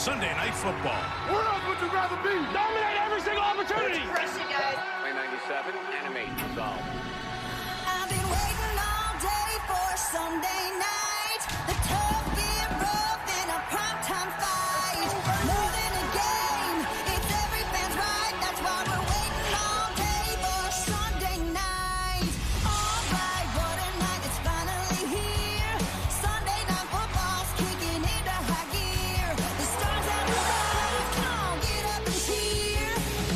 Sunday Night Football. Where else would you rather be? Dominate every single opportunity. Pressing, guys. Play 97, animate, resolve. I've been waiting all day for Sunday night. The tough get rough in a primetime fight. More than a game, it's every fan's right. That's why we're waiting all day for Sunday night. All right, what a night, it's finally here. Sunday night football's kicking into high gear. The stars have arrived, come on, get up and cheer.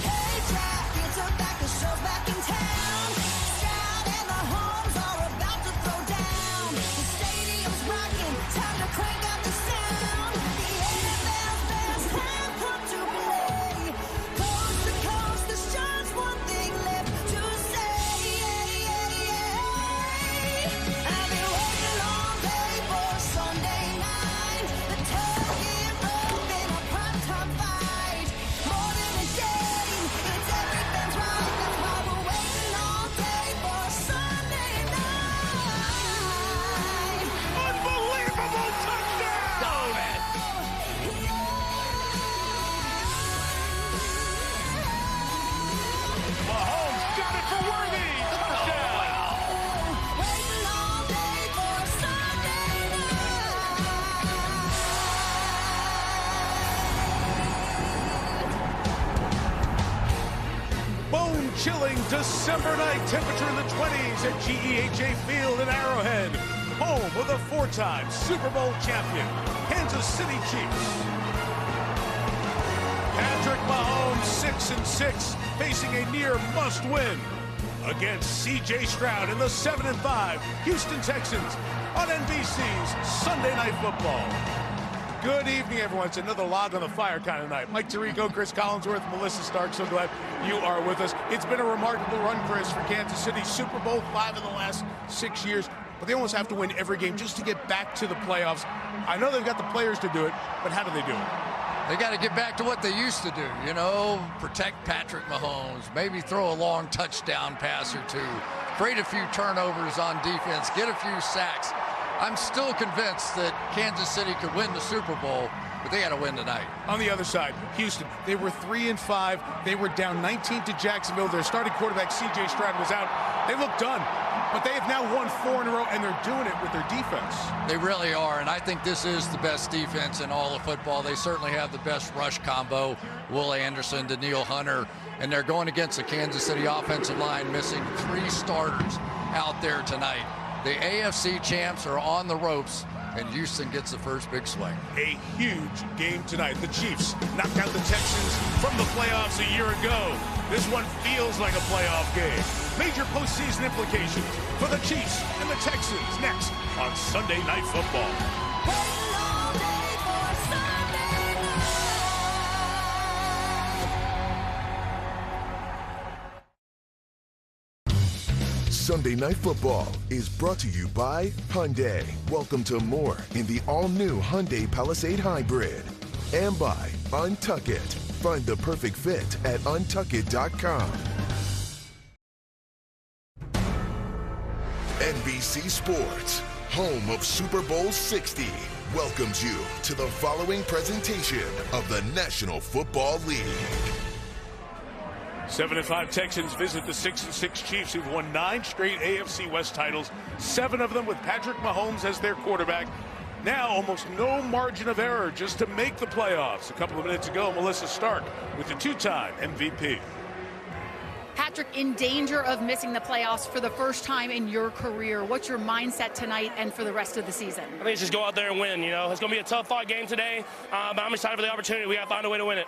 Hey, Jack, it's a back, the show's back in town. Stroud and the Holmes are about to throw down. The stadium's rocking, time to crank up the sound. The NFL's best have come to play. Coast to coast, there's just one thing left to say. I've been waiting all day for Sunday night. The tough get rough in a primetime fight. More than a game, it's every fan's right. That's why we're waiting all day for Sunday night. Unbelievable touchdown! Mahomes got it for Worthy. Touchdown! Waiting all day for Sunday night. Bone-chilling December night, temperature in the 20s at GEHA Field in Arrowhead, home of the four-time Super Bowl champion, Kansas City Chiefs. Patrick Mahomes, 6-6, facing a near must-win against C.J. Stroud and the 7-5 Houston Texans on NBC's Sunday Night Football. Good evening, everyone. It's another Log on the Fire kind of night. Mike Tirico, Chris Collinsworth, Melissa Stark, so glad you are with us. It's been a remarkable run, Chris, for Kansas City. Super Bowl 5 in the last 6 years, but they almost have to win every game just to get back to the playoffs. I know they've got the players to do it, but how do they do it? They got to get back to what they used to do, protect Patrick Mahomes, maybe throw a long touchdown pass or two, create a few turnovers on defense, get a few sacks. I'm still convinced that Kansas City could win the Super Bowl, but they got to win tonight. On the other side, Houston, they were 3-5. They were down 19 to Jacksonville. Their starting quarterback, C.J. Stroud, was out. They look done, but they have now won 4 in a row, and they're doing it with their defense. They really are, and I think this is the best defense in all of football. They certainly have the best rush combo, Will Anderson, Daniil Hunter, and they're going against the Kansas City offensive line, missing 3 starters out there tonight. The AFC champs are on the ropes, and Houston gets the first big swing. A huge game tonight. The Chiefs knocked out the Texans from the playoffs a year ago. This one feels like a playoff game. Major postseason implications for the Chiefs and the Texans next on Sunday Night Football. Waiting all day for Sunday night. Sunday Night Football is brought to you by Hyundai. Welcome to more in the all-new Hyundai Palisade Hybrid. And by Untuck It. Find the perfect fit at untuckit.com. NBC Sports, home of Super Bowl 60, welcomes you to the following presentation of the National Football League. 7-5 Texans visit the 6-6 Chiefs, who've won 9 straight AFC West titles, 7 of them with Patrick Mahomes as their quarterback. Now almost no margin of error just to make the playoffs. A couple of minutes ago, Melissa Stark with the 2-time MVP. Patrick, in danger of missing the playoffs for the first time in your career. What's your mindset tonight and for the rest of the season? I think it's just go out there and win. It's going to be a tough fought game today, but I'm excited for the opportunity. We got to find a way to win it.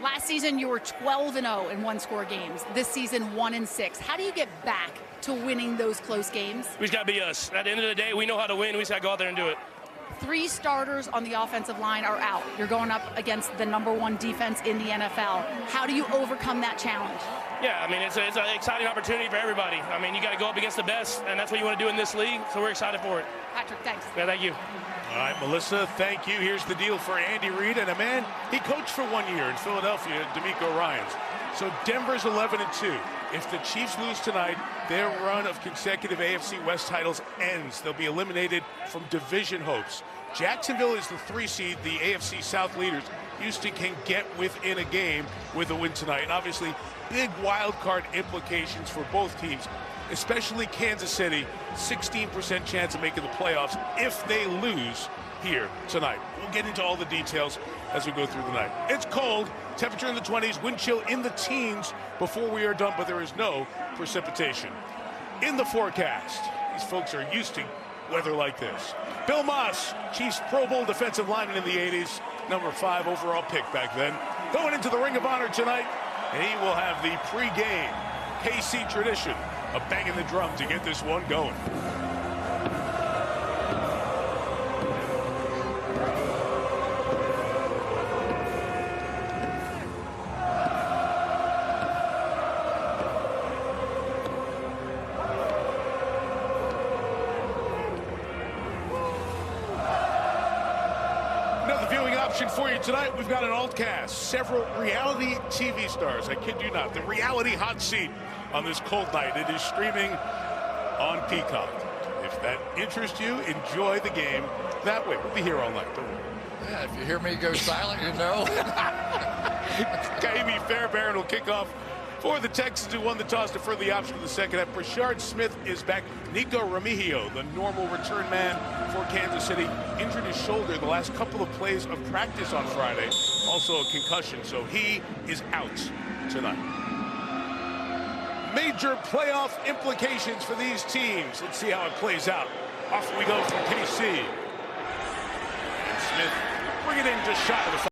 Last season, you were 12-0 in one-score games. This season, 1-6. How do you get back to winning those close games? We just got to be us. At the end of the day, we know how to win. We just got to go out there and do it. 3 starters on the offensive line are out. You're going up against the #1 defense in the NFL. How do you overcome that challenge? Yeah, it's an exciting opportunity for everybody. You got to go up against the best, and that's what you want to do in this league, so we're excited for it. Patrick, thanks. Yeah, thank you. All right, Melissa, thank you. Here's the deal for Andy Reid, and a man he coached for 1 year in Philadelphia, D'Amico Ryans. So Denver's 11-2. If the Chiefs lose tonight, their run of consecutive AFC West titles ends. They'll be eliminated from division hopes. Jacksonville is the 3 seed, the AFC South leaders. Houston can get within a game with a win tonight. And obviously, big wild card implications for both teams, especially Kansas City. 16% chance of making the playoffs if they lose here tonight. We'll get into all the details as we go through the night. It's cold, temperature in the 20s, wind chill in the teens before we are done, but there is no precipitation. In the forecast, these folks are used to weather like this. Bill Moss, Chiefs Pro Bowl defensive lineman in the 80s, number 5 overall pick back then, going into the Ring of Honor tonight, and he will have the pre-game KC tradition of banging the drum to get this one going. For you tonight, we've got an alt cast, several reality TV stars. I kid you not, the reality hot seat on this cold night. It is streaming on Peacock. If that interests you, enjoy the game that way. We'll be here all night. Don't worry. Yeah, if you hear me go silent, you know. Amy Fairbairn will kick off for the Texans, who won the toss, defer the option in the second half. Brashard Smith is back. Nico Remigio, the normal return man for Kansas City, injured his shoulder the last couple of plays of practice on Friday. Also a concussion, so he is out tonight. Major playoff implications for these teams. Let's see how it plays out. Off we go from KC. And Smith bring it in just shy of the